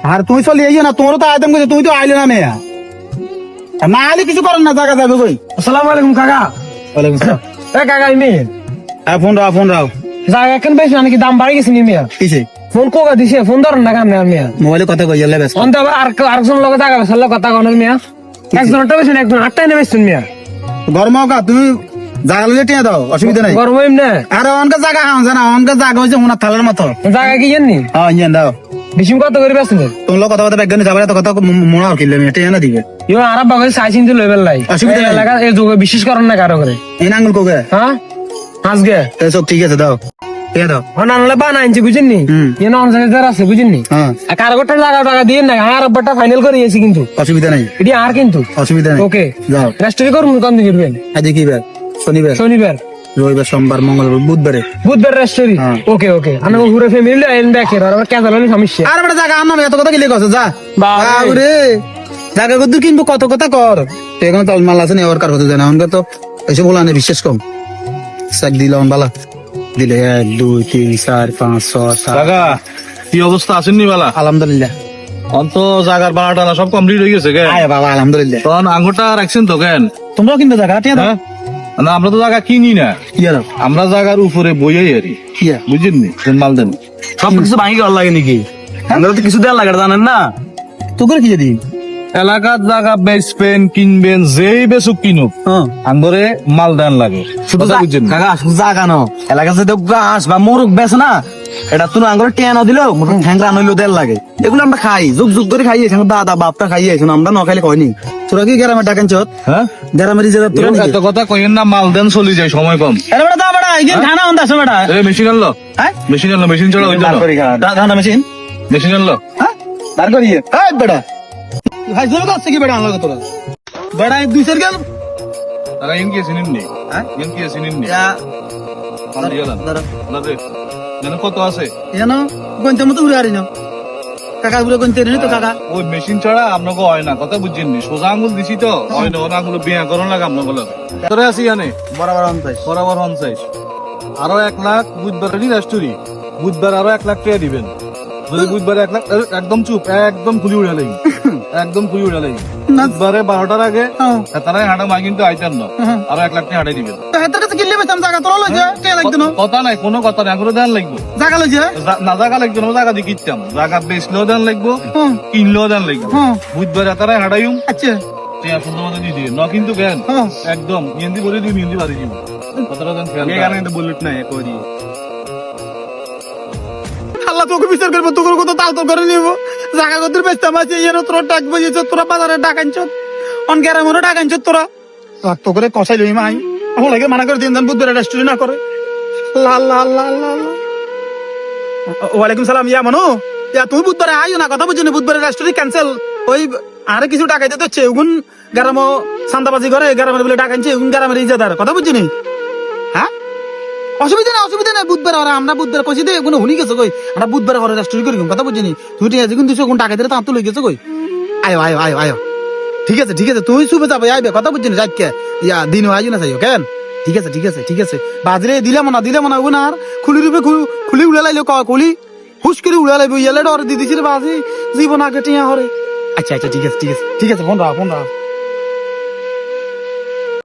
আর তুমি চলে আইও না, তোমারও তো আইতাম কইছে, তুমি তো আইলে না মেয়া। না আইলে কিছু করেন না, জায়গা যাবে কই। আসসালামু আলাইকুম কাকা। ওয়ালাইকুম আসসালাম। এ কাকা ইমি হ্যাঁ ফোন রাও। জায়গা কেন বেশি নাকি দাম বাড়ি গেছে নি মিয়া? কিছে ফোন কোকা দিছে, ফোন ধরেন না কামনে মিয়া। মোবাইলে কথা কই যালে ব্যস্ত। অন্ত আরেকজন লগে জায়গা বেসাল কথা কনের মিয়া। একজনটা বেশি না, একজন আটটাই নেবেছেন মিয়া। গরম হোক তুমি জায়গা লইলে টিয়া দাও, অসুবিধা নাই। গরম হইম না আর অনকে জায়গা হাউন জানা, অনকে জায়গা হইছে উনার থালার মতো। জায়গা কি জানি হ্যাঁ ইয়ে দাও। বেশি কত করে বেছেন? তোমরা কথা কথা ব্যাগ যাবে তো কথা মোড়া কিনলে মেয়ে টিয়া না দিবে। ইও আরব বাগে সাই চিনতে লইবেল লাই। অসুবিধা নাই। এলাকা এই যোগে বিশেষ করেন না কারো করে। এই নাঙ্গল কোকে হ্যাঁ আজকে সব ঠিক আছে, দাও টিয়া দাও। হন আনলে বানা আনছি বুঝেননি? ইয়ে নন জায়গায় আছে বুঝেননি? হ্যাঁ আর কারো গোটা টাকা দিয়ে নাই, আর আব্বাটা ফাইনাল করে দিয়েছি কিন্তু। অসুবিধা নাই, এটি আর কিন্তু অসুবিধা নাই। ওকে যাও। রেস্টুরেন্ট করুন কোন দিন করবেন? আজকে কি বার? শনিবার, শনিবার, রবিবার, সোমবার, মঙ্গলবার, বুধবারে। বুধবার রেস্টুরেন্ট। হ্যাঁ। ওকে ওকে আমি পুরো ফ্যামিলি এন দেখে আর আমার কেন হলো সমস্যা। আর বড় জায়গা আননা এত কথা কি লেখছ যা। বাবা বাবরে জায়গা কত কিনবো, কত কথা কর। এখন তো মাল আছে না, ওর কার হতে জানা অনকে তো এসে বলা নেই, বিশেষ কম সাক দিলাম বালা দিলে 1 2 3 4 5 6 7। কাকা কি অবস্থা আছেন নি বালা? আলহামদুলিল্লাহ। অন্ত জাগার বাড়া টানা সব কমপ্লিট হয়ে গেছে কেন? আয় বাবা আলহামদুলিল্লাহ। তখন আঙ্গুরটা রাখছেন তো কেন? তোমরাও কিনবে জায়গা টিয়া দাও। হ্যাঁ না আমরা তো জায়গা কিনি না, কি দাও আমরা জায়গার উপরে বইয়াই আরি, কি বুঝলেন নি? মাল দেন সবকিছু ভাঙি গেল লাগে নাকি? আমরা তো কিছু দেওয়ার লাগে জানেন না। তো করে কি যদি এলাকার জায়গা বেচবেন কিনবেন, যেই বেচুক কিনুক হ্যাঁ আঙ্গরে মাল দেন লাগে, শুধু কথা বুঝছেন না? কাকা শুধু জাগা ন এলাকা যদি ঘাস বা মোরগ বেছে না, এটা তুমি আঙ্গুরে টেন দিল ঠ্যাংরা নইলেও দেওয়ার লাগে। এগুলো আমরা খাই, যুগ যুগ করে খাইয়েছি, আমার দাদা বাপটা খাইয়েছি, আমরা ন খাইলে কয়নি। তোরা কি গ্রামের ডাকেন চত হ্যাঁ গ্রামের যে তোরা এরকম নাকি এত কথা কইেন না, মাল দেন চলে যায়, সময় কম। আরে বড় দা বড় এই খানা অন দাস বড় এ মেশিন আনলো, হ্যাঁ মেশিন আনলো, মেশিন ছাড়া হইতো না। দা খানা মেশিন মেশিন আনলো, হ্যাঁ দার করিয়ে এই বড় ভাই জমি কাছে কি বড় আনলো তোরা বড় এই দুই সাইকেল তারা ইন কি চিনেন নি? হ্যাঁ ইন কি চিনেন নি? দাঁড়া না রে, জানো কত আছে? জানো গন্তে মতো উড়ে আরি না কাকা গুলো গন্তে নি তো কাকা ওই মেশিন ছাড়া আপনাকে হয় না, কথা বুঝছেন নি? সোজা আঙুল দিছি তো হয় না, ওর আঙুল বিয়া করন লাগে আপনাকে লাগে। তোরে আছি জানে বরাবর অন্তাই বরাবর 50 আরো 1 লাখ বুধবার রেস্টুরি, বুধবার আরো 1 লাখ টাকা দিবেন। যদি বুধবার 1 লাখ একদম চুপ, একদম খুলি উড়ে লাগি, একদম খুলি উড়ে লাগি। বুধবারে 12টার আগে তারাই হাঁটা মাই কিন্তু আইতেন না, আরো 1 লাখ টাকা হাঁটাই দিবেন। হাতের কাছে কিনলে বেতাম জায়গা তোরা লই যা কে লাগতো না কথা নাই, কোনো কথা নাই, আঙুরে দেন লাগবে। জায়গা লই যা না জায়গা লাগবে না, জায়গা দিয়ে কিনতাম, জায়গা বেচলেও দেন লাগবো, কিনলেও দেন লাগবে। বুধবারে তারাই হাঁটাইম, আচ্ছা টিয়া সুন্দর মতো দিয়ে দিবে, ন কিন্তু কেন একদম ইন্দি বলে দিবি, ইন্দি বাড়ি দিব, কথাটা দেন খেয়াল রাখবেন। বলুট না করি আল্লাহ তোকে বিচার করবো, তোর কথা তাও তো করে নিব। জায়গা কত বেচতাম আছে এর তোরা টাক বজিয়েছ, তোরা বাজারে ডাকাইছ অন গ্রামেরও ডাকাইছ তোরা তো করে কষাই লই মাই আমার লাগে মানা করে দিন দেন বুধবার রেস্টুরেন্ট না করে। লাল লাল লাল লাল ওয়ালাইকুম সালাম। ইয়া মনো ইয়া তুই বুধবারে আইও না, কথা বুঝছি না, বুধবারে রেস্টুরেন্ট ক্যান্সেল। ওই আরে কিছু ডাকাইতে তো চেউগুন গ্রামও সান্দাবাজি করে গ্রামের বলে ডাকাইছে, এগুন গ্রামের ইজাদার, কথা বুঝছি নি? হ্যাঁ অসুবিধা নাই, অসুবিধা নাই। বুধবার ওরা আমরা বুধবার কষি দে কোনো হুনি গেছো কই, আমরা বুধবার ঘরে রেস্টুরেন্ট করি, কথা বুঝছি নি? তুই ঠিক আছে কিন্তু কোন টাকা দিলে তা তুই গেছো কই। আয়ো আয়ো আয়ো আয়ো ঠিক আছে ঠিক আছে, তুই শুভে যাবে আইবে, কথা বুঝছি নি? যাইকে ইয়া দিন আইও না যাইও কেন? ঠিক আছে ঠিক আছে ঠিক আছে, বাজরে দিলাম না ওগুন আর খুলি রূপে খুলি উড়ে লাইলো কলি হুস করে উড়ে লাইব, ইয়ালে ডর দিদিছির বাজি জীবন আগে টিয়া হরে। আচ্ছা আচ্ছা ঠিক আছে ঠিক আছে ঠিক আছে, ফোন রাখ।